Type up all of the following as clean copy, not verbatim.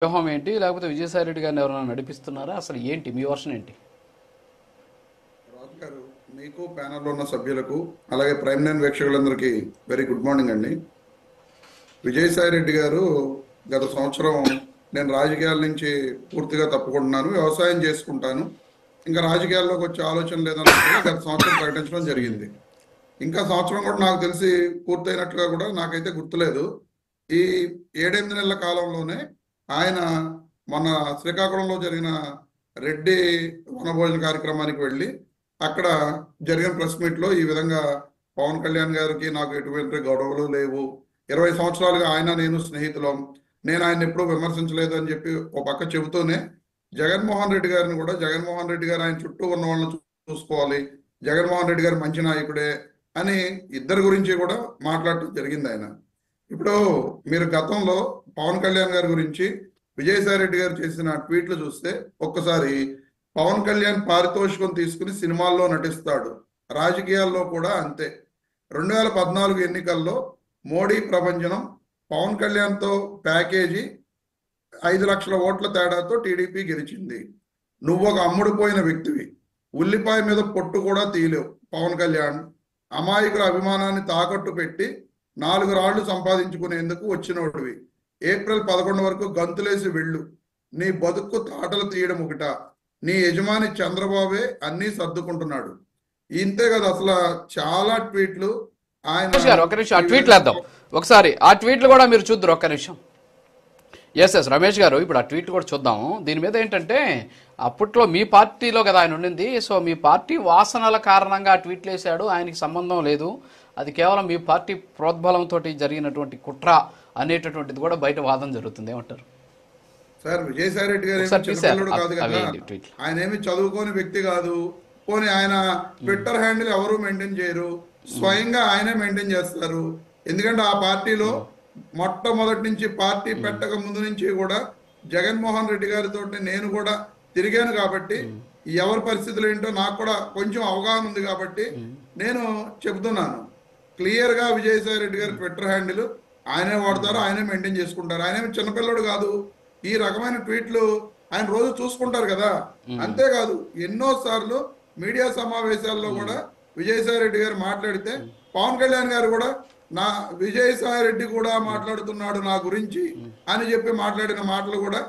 వ్యూహం ఏంటి? లేకపోతే విజయసాయి రెడ్డి గారిని ఎవరైనా నడిపిస్తున్నారా? అసలు ఏంటి మీ వర్షన్ ఏంటి? రాజు గారు, మీకు ప్యానల్లో ఉన్న సభ్యులకు అలాగే ప్రైమ్ లైన్ వీక్షకులందరికీ వెరీ గుడ్ మార్నింగ్ అండి. విజయసాయి రెడ్డి గారు గత సంవత్సరం నేను రాజకీయాల నుంచి పూర్తిగా తప్పుకుంటున్నాను, వ్యవసాయం చేసుకుంటాను, ఇంకా రాజకీయాల్లోకి వచ్చే ఆలోచన లేదన్నట్టుగా గత సంవత్సరం ప్రకటించడం జరిగింది. ఇంకా సంవత్సరం కూడా నాకు తెలిసి పూర్తయినట్లుగా కూడా నాకైతే గుర్తులేదు. ఈ 7-8 నెలల కాలంలోనే ఆయన మన శ్రీకాకుళంలో జరిగిన రెడ్డి వనభోజన కార్యక్రమానికి వెళ్ళి అక్కడ జరిగిన ప్రెస్ మీట్లో ఈ విధంగా పవన్ కళ్యాణ్ గారికి నాకు ఎటువంటి గొడవలు లేవు, 20 సంవత్సరాలుగా ఆయన నేను స్నేహితులం, నేను ఆయన ఎప్పుడూ విమర్శించలేదు అని చెప్పి ఒక పక్క చెబుతూనే జగన్మోహన్ రెడ్డి గారిని కూడా జగన్మోహన్ రెడ్డి గారు ఆయన చుట్టూ ఉన్న వాళ్ళని చూసుకోవాలి, జగన్మోహన్ రెడ్డి గారు మంచి నాయకుడే అని ఇద్దరి గురించి కూడా మాట్లాడటం జరిగింది ఆయన. ఇప్పుడు మీరు గతంలో పవన్ కళ్యాణ్ గారి గురించి విజయసాయి రెడ్డి గారు చేసిన ట్వీట్లు చూస్తే ఒక్కసారి పవన్ కళ్యాణ్ పారితోషికం తీసుకుని సినిమాల్లో నటిస్తాడు, రాజకీయాల్లో కూడా అంతే. 2014 ఎన్నికల్లో మోడీ ప్రభంజనం పవన్ కళ్యాణ్తో ప్యాకేజీ 5 లక్షల ఓట్ల తేడాతో టీడీపీ గెలిచింది. నువ్వు ఒక అమ్ముడుపోయిన వ్యక్తివి, ఉల్లిపాయ మీద పొట్టు కూడా తీయలేవు. పవన్ కళ్యాణ్ అమాయకుల అభిమానాన్ని తాకట్టు పెట్టి 4 రాళ్లు సంపాదించుకునేందుకు వచ్చినోడివి. ఏప్రిల్ 11 వరకు గంతులేసి వెళ్ళు, నీ బతుకు తాటలు తీయడం ఒకట, నీ యజమాని చంద్రబాబే అన్నీ సర్దుకుంటున్నాడు. ఇంతే కదా, అసలు చాలా ట్వీట్లు ఆయన. ఒక నిమిషం ఆ ట్వీట్లు వేద్దాం ఒకసారి. ఆ ట్వీట్లు కూడా మీరు చూద్దరు ఒక్క నిమిషం. ఎస్ రమేష్ గారు, ఇప్పుడు ఆ ట్వీట్లు కూడా చూద్దాము. దీని మీద ఏంటంటే అప్పట్లో మీ పార్టీలో కదా ఆయన ఉండింది, సో మీ పార్టీ వాసనల కారణంగా ఆ ట్వీట్లు వేశాడు, ఆయనకి సంబంధం లేదు, అది కేవలం మీ పార్టీ ప్రోద్బలంతో జరిగినటువంటి కుట్ర అనేటటువంటిది కూడా బయట వాదన జరుగుతుంది. ఏమంటారు సార్? విజయసాయి రెడ్డి గారు చిన్నపిల్లడు కాదు కదా, ఆయన ఏమి చదువుకోని వ్యక్తి కాదు. పోనీ ఆయన ట్విట్టర్ హ్యాండిల్ ఎవరు మెయింటైన్ చేయరు, స్వయంగా ఆయనే మెయింటైన్ చేస్తారు. ఎందుకంటే ఆ పార్టీలో మొట్టమొదటి నుంచి పార్టీ పెట్టక ముందు నుంచి కూడా జగన్మోహన్ రెడ్డి గారితో నేను కూడా తిరిగాను కాబట్టి ఎవరి పరిస్థితులు ఏంటో నాకు కూడా కొంచెం అవగాహన ఉంది కాబట్టి నేను చెబుతున్నాను క్లియర్ గా. విజయసాయి రెడ్డి గారి ట్విట్టర్ హ్యాండిల్ ఆయనే వాడతారు, ఆయనే మెయింటైన్ చేసుకుంటారు. ఆయనేమి చిన్నపిల్లడు కాదు. ఈ రకమైన ట్వీట్లు ఆయన రోజు చూసుకుంటారు కదా. అంతేకాదు ఎన్నో సార్లు మీడియా సమావేశాల్లో కూడా విజయసాయి రెడ్డి గారు మాట్లాడితే పవన్ కళ్యాణ్ గారు కూడా నా విజయసాయి రెడ్డి కూడా మాట్లాడుతున్నాడు నా గురించి అని చెప్పి మాట్లాడిన మాటలు కూడా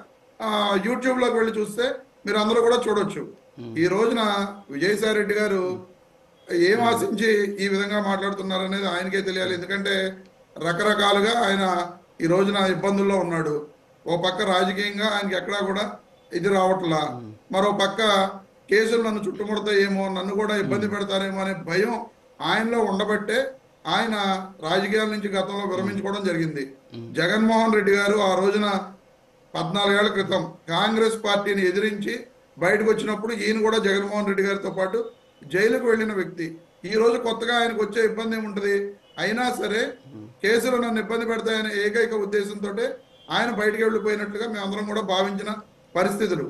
యూట్యూబ్ లోకి వెళ్ళి చూస్తే మీరు అందరూ కూడా చూడొచ్చు. ఈ రోజున విజయసాయి రెడ్డి గారు ఏం ఆశించి ఈ విధంగా మాట్లాడుతున్నారు అనేది ఆయనకే తెలియాలి. ఎందుకంటే రకరకాలుగా ఆయన ఈ రోజున ఇబ్బందుల్లో ఉన్నాడు. ఓ పక్క రాజకీయంగా ఆయనకి ఎక్కడా కూడా ఇది రావట్లా, మరో పక్క కేసులు నన్ను చుట్టుముడతాయేమో, నన్ను కూడా ఇబ్బంది పెడతారేమో అనే భయం ఆయనలో ఉండబట్టే ఆయన రాజకీయాల నుంచి గతంలో విరమించుకోవడం జరిగింది. జగన్మోహన్ రెడ్డి గారు ఆ రోజున 14 ఏళ్ల క్రితం కాంగ్రెస్ పార్టీని ఎదిరించి బయటకు వచ్చినప్పుడు ఈయన కూడా జగన్మోహన్ రెడ్డి గారితో పాటు జైలుకు వెళ్ళిన వ్యక్తి. ఈ రోజు కొత్తగా ఆయనకు వచ్చే ఇబ్బంది ఏముంటది? అయినా సరే కేసులు నన్ను ఇబ్బంది పెడతాయనే ఏకైక ఉద్దేశంతో ఆయన బయటకు వెళ్ళిపోయినట్లుగా మేమందరం కూడా భావించిన పరిస్థితులు.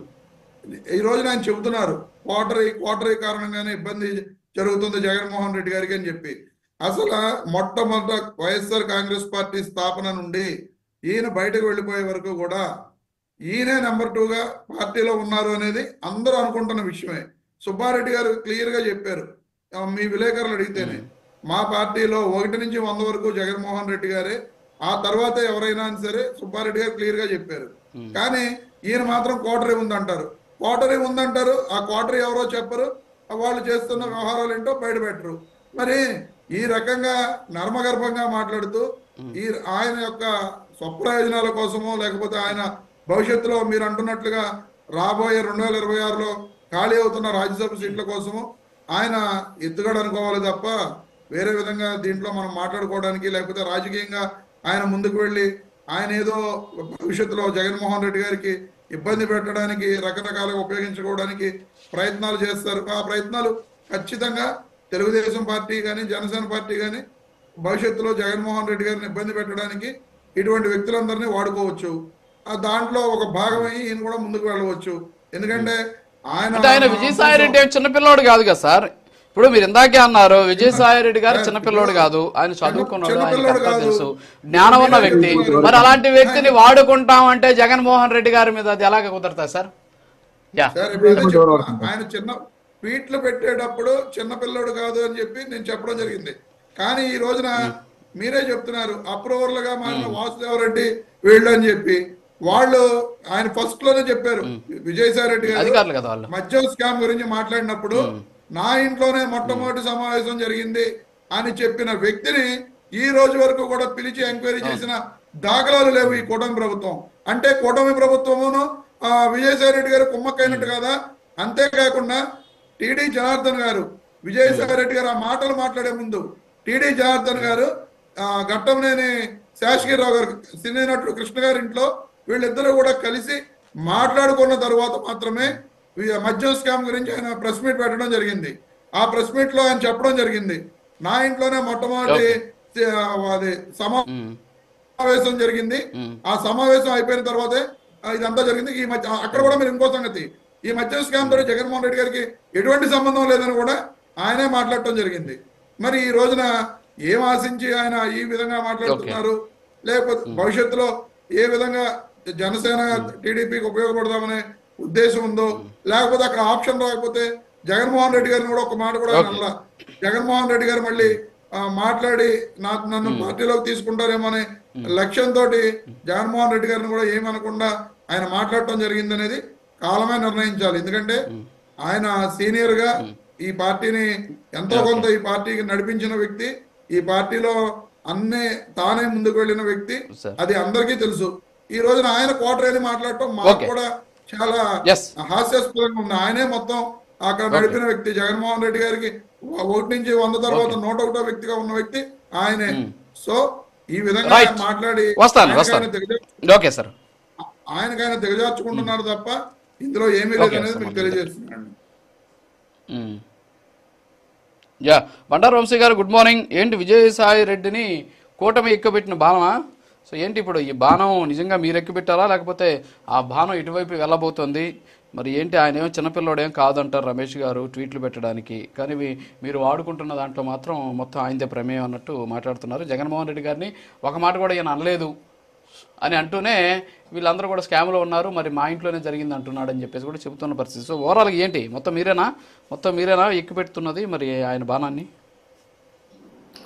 ఈ రోజున ఆయన చెబుతున్నారు క్వార్టరీ కారణంగానే ఇబ్బంది జరుగుతుంది జగన్మోహన్ రెడ్డి గారికి అని చెప్పి. అసలు మొట్టమొదట వైఎస్ఆర్ కాంగ్రెస్ పార్టీ స్థాపన నుండి ఈయన బయటకు వెళ్ళిపోయే వరకు కూడా ఈయనే నెంబర్ 2గా పార్టీలో ఉన్నారు అనేది అందరూ అనుకుంటున్న విషయమే. సుబ్బారెడ్డి గారు క్లియర్ గా చెప్పారు, మీ విలేకరులు అడిగితేనే, మా పార్టీలో 1 నుంచి 100 వరకు జగన్మోహన్ రెడ్డి గారే, ఆ తర్వాత ఎవరైనా సరే సుబ్బారెడ్డి గారు క్లియర్ గా చెప్పారు. కానీ ఈయన మాత్రం క్వార్టరీ ఉందంటారు. ఆ క్వార్టరీ ఎవరో చెప్పరు, వాళ్ళు చేస్తున్న వ్యవహారాలు ఏంటో బయట పెట్టరు. మరి ఈ రకంగా నర్మగర్భంగా మాట్లాడుతూ ఆయన యొక్క స్వప్రయోజనాల కోసమో లేకపోతే ఆయన భవిష్యత్తులో మీరు అంటున్నట్లుగా రాబోయే 2026లో ఖాళీ అవుతున్న రాజ్యసభ సీట్ల కోసము ఆయన ఎత్తుగడ అనుకోవాలి తప్ప వేరే విధంగా దీంట్లో మనం మాట్లాడుకోవడానికి, లేకపోతే రాజకీయంగా ఆయన ముందుకు వెళ్ళి ఆయన ఏదో భవిష్యత్తులో జగన్మోహన్ రెడ్డి గారికి ఇబ్బంది పెట్టడానికి రకరకాలుగా ఉపయోగించుకోవడానికి ప్రయత్నాలు చేస్తారు. ఆ ప్రయత్నాలు ఖచ్చితంగా తెలుగుదేశం పార్టీ కానీ జనసేన పార్టీ కానీ భవిష్యత్తులో జగన్మోహన్ రెడ్డి గారిని ఇబ్బంది పెట్టడానికి ఇటువంటి వ్యక్తులందరినీ వాడుకోవచ్చు. దాంట్లో ఒక భాగమై ఈయన కూడా ముందుకు వెళ్ళవచ్చు. ఎందుకంటే ఆయన విజయసాయి రెడ్డి చిన్నపిల్లవాడు కాదు కదా సార్. ఇప్పుడు మీరు ఇందాకే అన్నారు విజయసాయి రెడ్డి గారు చిన్నపిల్లోడు కాదు, ఆయన చదువుకున్నాడు, ఆయన అంతా తెలుసు, జ్ఞానం ఉన్న వ్యక్తి. మరి అలాంటి వ్యక్తిని వాడుకుంటాం అంటే జగన్మోహన్ రెడ్డి గారి మీద అది ఎలాగ కుదురుతుంది సార్? ఆయన చిన్న ట్వీట్లు పెట్టేటప్పుడు చిన్నపిల్లోడు కాదు అని చెప్పి నేను చెప్పడం జరిగింది. కానీ ఈ రోజున మీరే చెప్తున్నారు అప్రూవర్లుగా మారిన వాసుదేవరెడ్డి వీళ్ళు అని చెప్పి. వాళ్ళు ఆయన ఫస్ట్ లోనే చెప్పారు, విజయసాయి రెడ్డి గారు మద్యం స్కామ్ గురించి మాట్లాడినప్పుడు నా ఇంట్లోనే మొట్టమొదటి సమావేశం జరిగింది అని చెప్పిన వ్యక్తిని ఈ రోజు వరకు కూడా పిలిచి ఎంక్వైరీ చేసిన దాఖలాలు లేవు ఈ కూటమి ప్రభుత్వం. అంటే కూటమి ప్రభుత్వమును విజయసాయి రెడ్డి గారు కుమ్మక్కైనట్టు కదా. అంతేకాకుండా టిడి జనార్దన్ గారు, విజయసాయి రెడ్డి గారు ఆ మాటలు మాట్లాడే ముందు టిడి జనార్దన్ గారు ఘట్టంనేని శాసగిరిరావు గారు, సినీ నటుడు కృష్ణ గారి ఇంట్లో వీళ్ళిద్దరూ కూడా కలిసి మాట్లాడుకున్న తర్వాత మాత్రమే మద్యం స్కామ్ గురించి ఆయన ప్రెస్ మీట్ పెట్టడం జరిగింది. ఆ ప్రెస్ మీట్ లో ఆయన చెప్పడం జరిగింది, నా ఇంట్లోనే మొట్టమొదటి అది సమావేశం జరిగింది, ఆ సమావేశం అయిపోయిన తర్వాతే ఇదంతా జరిగింది. ఈ మధ్య అక్కడ కూడా మీరు ఇంకో సంగతి, ఈ మద్యం స్కామ్ తోటి జగన్మోహన్ రెడ్డి గారికి ఎటువంటి సంబంధం లేదని కూడా ఆయనే మాట్లాడటం జరిగింది. మరి ఈ రోజున ఏం ఆశించి ఆయన ఈ విధంగా మాట్లాడుతున్నారు, లేకపోతే భవిష్యత్తులో ఏ విధంగా జనసేన టీడీపీకి ఉపయోగపడదామనే ఉద్దేశం ఉందో, లేకపోతే అక్కడ ఆప్షన్ రాకపోతే జగన్మోహన్ రెడ్డి గారిని కూడా ఒక మాట కూడా అనలా. జగన్మోహన్ రెడ్డి గారు మళ్ళీ మాట్లాడి నన్ను పార్టీలోకి తీసుకుంటారేమో అనే లక్ష్యంతో జగన్మోహన్ రెడ్డి గారిని కూడా ఏమనకుండా ఆయన మాట్లాడటం జరిగింది అనేది కాలమే నిర్ణయించాలి. ఎందుకంటే ఆయన సీనియర్ గా ఈ పార్టీని ఎంతో కొంత ఈ పార్టీకి నడిపించిన వ్యక్తి, ఈ పార్టీలో అన్ని తానే ముందుకు వెళ్ళిన వ్యక్తి, అది అందరికీ తెలుసు. ఈ రోజున ఆయన కోటరేని మాట్లాడటం మాకు కూడా చాలా హాస్యాస్పదంగా ఉంది. ఆయనే మొత్తం అక్కడ నడిపిన వ్యక్తి. జగన్మోహన్ రెడ్డి గారికి 1 నుంచి 100 తర్వాత 101వ వ్యక్తిగా ఉన్న వ్యక్తి ఆయనే. సో ఈ విధంగా మాట్లాడి ఆయనకైనా దిగజార్చుకుంటున్నారు తప్ప ఇందులో ఏమీ లేదు అనేది మీకు తెలియజేస్తున్నాను. బండారు వంశీ గారు గుడ్ మార్నింగ్. ఏంటి విజయసాయి రెడ్డిని కూటమి ఎక్కుపెట్టిన బాణమా? సో ఏంటి ఇప్పుడు ఈ బాణం నిజంగా మీరు ఎక్కుపెట్టారా, లేకపోతే ఆ బాణం ఇటువైపు వెళ్ళబోతుంది? మరి ఏంటి, ఆయన ఏమో చిన్నపిల్లడేం కాదంటారు రమేష్ గారు ట్వీట్లు పెట్టడానికి, కానీ మీరు వాడుకుంటున్న దాంట్లో మాత్రం మొత్తం ఆయనదే ప్రమేయం అన్నట్టు మాట్లాడుతున్నారు. జగన్మోహన్ రెడ్డి గారిని ఒక మాట కూడా ఈయన అనలేదు అని అంటూనే వీళ్ళందరూ కూడా స్కామ్లో ఉన్నారు, మరి మా ఇంట్లోనే జరిగింది అంటున్నాడు అని చెప్పేసి కూడా చెబుతున్న పరిస్థితి. సో ఓవరాల్గా ఏంటి, మొత్తం మీరేనా ఎక్కుపెడుతున్నది మరి ఆయన బాణాన్ని?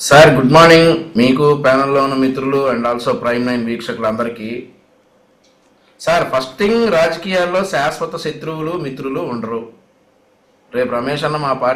సార్ గుడ్ మార్నింగ్ మీకు, ప్యానెల్లో ఉన్న మిత్రులు అండ్ ఆల్సో ప్రైమ్ 9 వీక్షకులందరికీ. సార్ ఫస్ట్ థింగ్, రాజకీయాల్లో శాశ్వత శత్రువులు మిత్రులు ఉండరు. రేపు రమేష్ అన్న మా పార్టీ